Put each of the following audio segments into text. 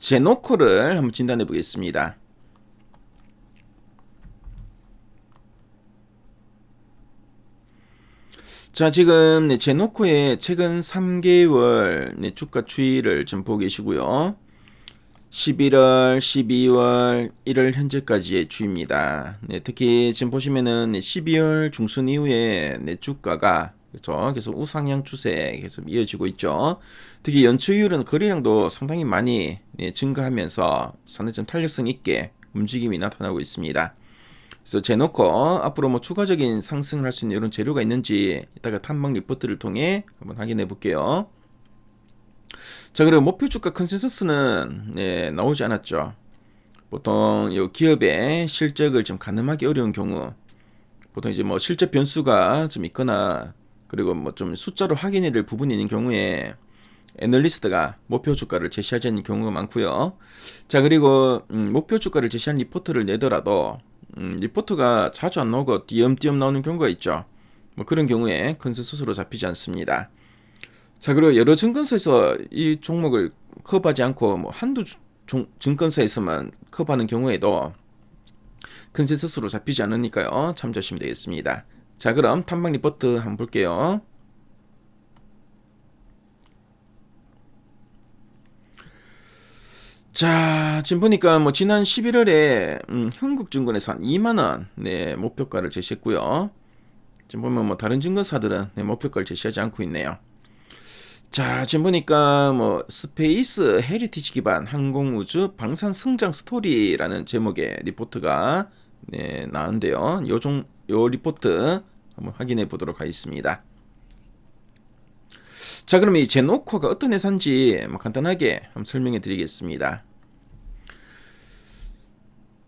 제노코를 한번 진단해 보겠습니다. 자, 지금 제노코의 최근 3개월 주가 추이를 좀 보고 계시고요. 11월, 12월, 1월 현재까지의 추이입니다. 특히 지금 보시면은 12월 중순 이후에 주가가 그렇죠? 계속 우상향 추세 계속 이어지고 있죠. 특히 연초이후로는 거래량도 상당히 많이 증가하면서 상당히 좀 탄력성 있게 움직임이 나타나고 있습니다. 그래서 제노코 앞으로 추가적인 상승을 할 수 있는 이런 재료가 있는지 이따가 탐방 리포트를 통해 한번 확인해 볼게요. 자, 그리고 목표 주가 컨센서스는 나오지 않았죠. 보통 이 기업의 실적을 좀 가늠하기 어려운 경우, 보통 이제 실적 변수가 좀 있거나, 그리고 좀 숫자로 확인해야 될 부분이 있는 경우에 애널리스트가 목표 주가를 제시하지 않는 경우가 많고요. 자, 그리고 목표 주가를 제시한 리포트를 내더라도 리포트가 자주 안 나오고 띄엄띄엄 나오는 경우가 있죠. 그런 경우에 컨센서스로 잡히지 않습니다. 자, 그리고 여러 증권사에서 이 종목을 커버하지 않고 한두 증권사에서만 커버하는 경우에도 컨센서스로 잡히지 않으니까요. 참조하시면 되겠습니다. 자, 그럼 탐방 리포트 한번 볼게요. 자, 지금 보니까 지난 11월에 흥국증권에서 한 2만원 목표가를 제시했고요. 지금 보면 다른 증권사들은 목표가를 제시하지 않고 있네요. 자, 지금 보니까 스페이스 헤리티지 기반 항공우주 방산 성장 스토리라는 제목의 리포트가 나왔는데요. 요 리포트 한번 확인해 보도록 하겠습니다. 자, 그럼 이 제노코가 어떤 회사인지 간단하게 한번 설명해 드리겠습니다.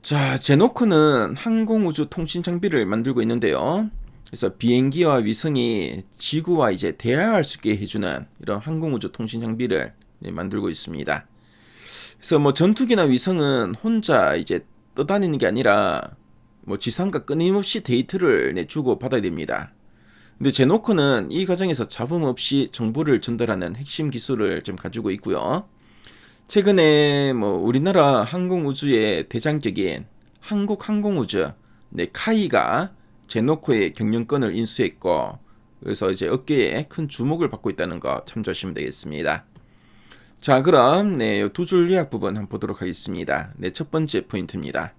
자, 제노코는 항공우주 통신 장비를 만들고 있는데요. 그래서 비행기와 위성이 지구와 이제 대화할 수 있게 해주는 이런 항공우주 통신 장비를 만들고 있습니다. 그래서 전투기나 위성은 혼자 이제 떠다니는 게 아니라 지상과 끊임없이 데이터를 주고 받아야 됩니다. 근데 제노코는 이 과정에서 잡음 없이 정보를 전달하는 핵심 기술을 좀 가지고 있고요. 최근에 우리나라 항공우주의 대장격인 한국항공우주 카이가 제노코의 경영권을 인수했고, 그래서 이제 업계에 큰 주목을 받고 있다는 거 참조하시면 되겠습니다. 자, 그럼 두 줄 요약 부분 한번 보도록 하겠습니다. 첫 번째 포인트입니다.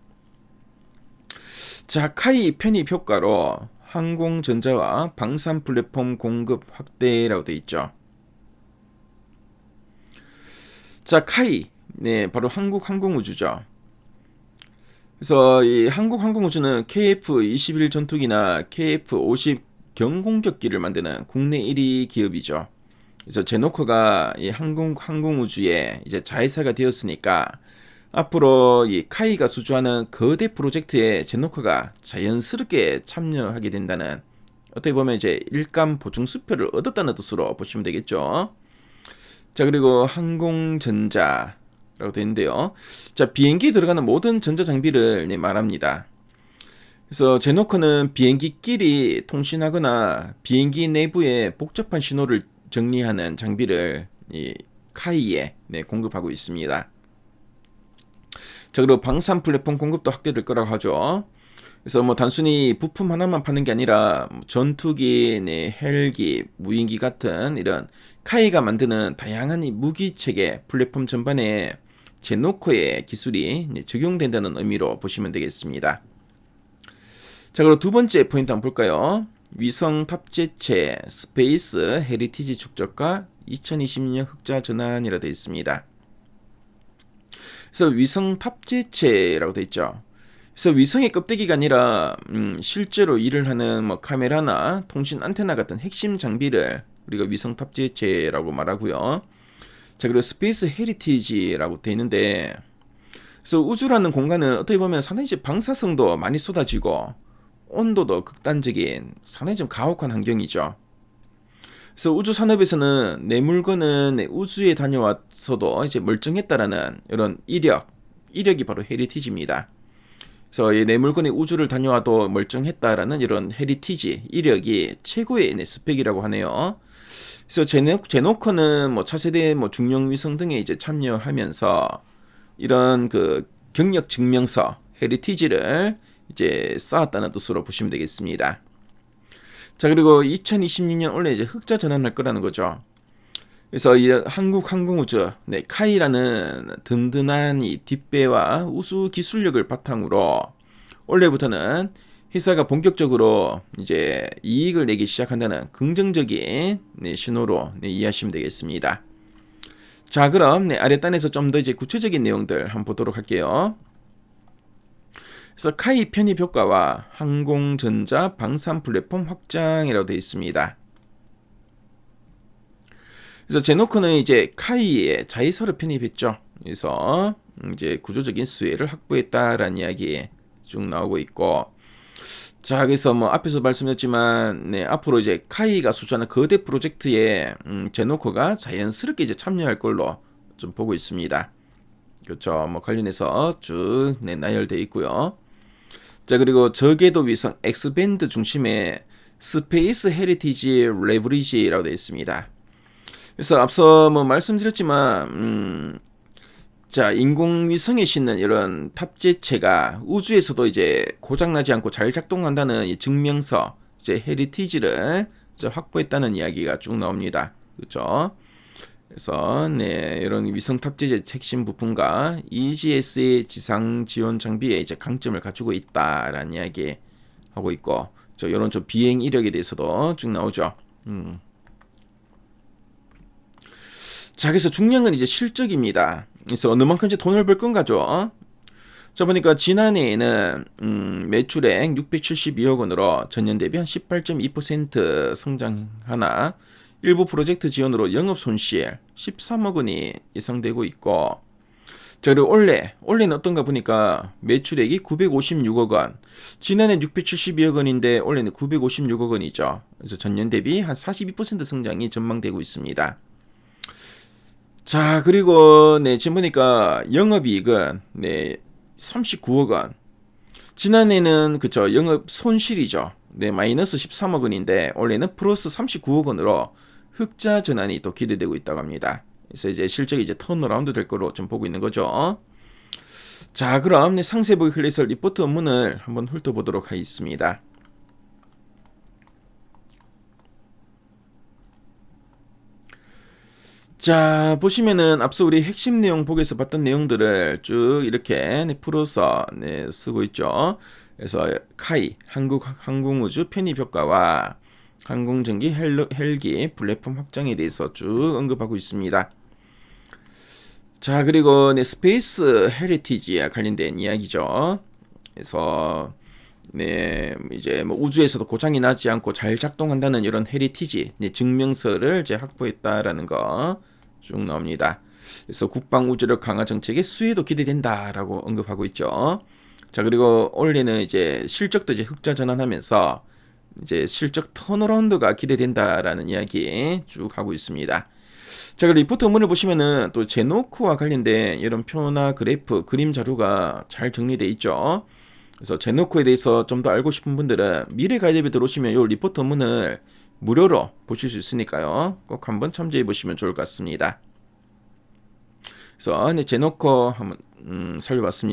자, 카이 편입 효과로 항공전자와 방산 플랫폼 공급 확대라고 되어 있죠. 자, 카이 바로 한국항공우주죠. 그래서 이 한국항공우주는 KF-21 전투기나 KF-50 경공격기를 만드는 국내 1위 기업이죠. 그래서 제노코가 이 항공우주의 이제 자회사가 되었으니까 앞으로 이 카이가 수주하는 거대 프로젝트에 제노코가 자연스럽게 참여하게 된다는, 어떻게 보면 이제 일감 보증 수표를 얻었다는 뜻으로 보시면 되겠죠. 자, 그리고 항공전자 라고 되는데요. 자, 비행기에 들어가는 모든 전자장비를 말합니다. 그래서 제노코는 비행기끼리 통신하거나 비행기 내부의 복잡한 신호를 정리하는 장비를 이 카이에 공급하고 있습니다. 자, 그리고 방산 플랫폼 공급도 확대될 거라고 하죠. 그래서 단순히 부품 하나만 파는 게 아니라 전투기, 헬기, 무인기 같은 이런 카이가 만드는 다양한 무기체계 플랫폼 전반에 제노코의 기술이 적용된다는 의미로 보시면 되겠습니다. 자, 그리고 두 번째 포인트 한번 볼까요? 위성 탑재체 스페이스 헤리티지 축적과 2020년 흑자 전환이라 되어 있습니다. 그래서 위성 탑재체라고 되어 있죠. 그래서 위성의 껍데기가 아니라 실제로 일을 하는 카메라나 통신 안테나 같은 핵심 장비를 우리가 위성 탑재체라고 말하고요. 자, 그리고 스페이스 헤리티지라고 되어 있는데, 그래서 우주라는 공간은 어떻게 보면 상당히 방사성도 많이 쏟아지고 온도도 극단적인 상당히 좀 가혹한 환경이죠. 그래서 우주 산업에서는 내 물건은 우주에 다녀와서도 이제 멀쩡했다라는 이런 이력이 바로 헤리티지입니다. 그래서 내 물건이 우주를 다녀와도 멀쩡했다라는 이런 헤리티지 이력이 최고의 스펙이라고 하네요. 그래서 제노코는 차세대 중형 위성 등에 이제 참여하면서 이런 그 경력 증명서 헤리티지를 이제 쌓았다는 뜻으로 보시면 되겠습니다. 자, 그리고 2026년 올해 이제 흑자 전환할 거라는 거죠. 그래서 이 한국항공우주, 카이라는 든든한 이 뒷배와 우수 기술력을 바탕으로 올해부터는 회사가 본격적으로 이제 이익을 내기 시작한다는 긍정적인 신호로 이해하시면 되겠습니다. 자, 그럼 아랫단에서 좀 더 이제 구체적인 내용들 한번 보도록 할게요. 그래서 카이 편입 효과와 항공전자 방산 플랫폼 확장이라고 되어 있습니다. 그래서 제노코는 이제 카이에 자회사를 편입했죠. 그래서 이제 구조적인 수혜를 확보했다라는 이야기 쭉 나오고 있고, 자, 그래서 뭐 앞에서 말씀드렸지만, 앞으로 이제 카이가 수주하는 거대 프로젝트에 제노코가 자연스럽게 이제 참여할 걸로 좀 보고 있습니다. 그렇죠. 뭐 관련해서 쭉 나열되어 있고요. 자, 그리고 저궤도 위성 X밴드 중심의 스페이스 헤리티지 레버리지라고 되어 있습니다. 그래서 앞서 뭐 말씀드렸지만, 자, 인공위성에 싣는 이런 탑재체가 우주에서도 이제 고장나지 않고 잘 작동한다는 이 증명서, 이제 헤리티지를 이제 확보했다는 이야기가 쭉 나옵니다. 그렇죠? 그래서 이런 위성 탑재체 핵심 부품과 EGS의 지상 지원 장비에 이제 강점을 갖추고 있다라는 이야기 하고 있고, 이런 좀 비행 이력에 대해서도 쭉 나오죠. 자, 그래서 중요한 건 이제 실적입니다. 그래서 어느 만큼 이제 돈을 벌 건가죠. 자, 보니까 지난해에는 매출액 672억 원으로 전년 대비 한 18.2% 성장하나 일부 프로젝트 지원으로 영업 손실 13억 원이 예상되고 있고, 자, 그리고 올해는 어떤가 보니까 매출액이 956억 원, 지난해 672억 원인데 올해는 956억 원이죠. 그래서 전년 대비 한 42% 성장이 전망되고 있습니다. 자, 그리고 지금 보니까 영업이익은 39억 원. 지난해는 그쵸, 영업 손실이죠. 마이너스 13억 원인데 올해는 플러스 39억 원으로 흑자 전환이 또 기대되고 있다고 합니다. 그래서 이제 실적이 이제 턴어라운드 될 거로 좀 보고 있는 거죠. 자, 그럼 상세 보기 클래스 리포트 업무를 한번 훑어보도록 하겠습니다. 자, 보시면은 앞서 우리 핵심 내용 보기에서 봤던 내용들을 쭉 이렇게 풀어서 쓰고 있죠. 그래서 카이 한국항공우주 편입 효과와 항공전기 헬기 플랫폼 확장에 대해서 쭉 언급하고 있습니다. 자, 그리고 스페이스 헤리티지에 관련된 이야기죠. 그래서 이제 뭐 우주에서도 고장이 나지 않고 잘 작동한다는 이런 헤리티지 증명서를 이제 확보했다라는 거 쭉 나옵니다. 그래서 국방 우주력 강화 정책의 수혜도 기대된다라고 언급하고 있죠. 자, 그리고 올해는 이제 실적도 이제 흑자 전환하면서 이제 실적 턴어라운드가 기대된다라는 이야기 쭉 하고 있습니다. 자, 그리고 리포트 원문을 보시면은 또 제노코와 관련된 이런 표나 그래프, 그림 자료가 잘 정리되어 있죠. 그래서 제노코에 대해서 좀 더 알고 싶은 분들은 미래가이드에 들어오시면 이 리포트 원문을 무료로 보실 수 있으니까요. 꼭 한번 참조해 보시면 좋을 것 같습니다. 그래서 제노코 한번 살펴봤습니다.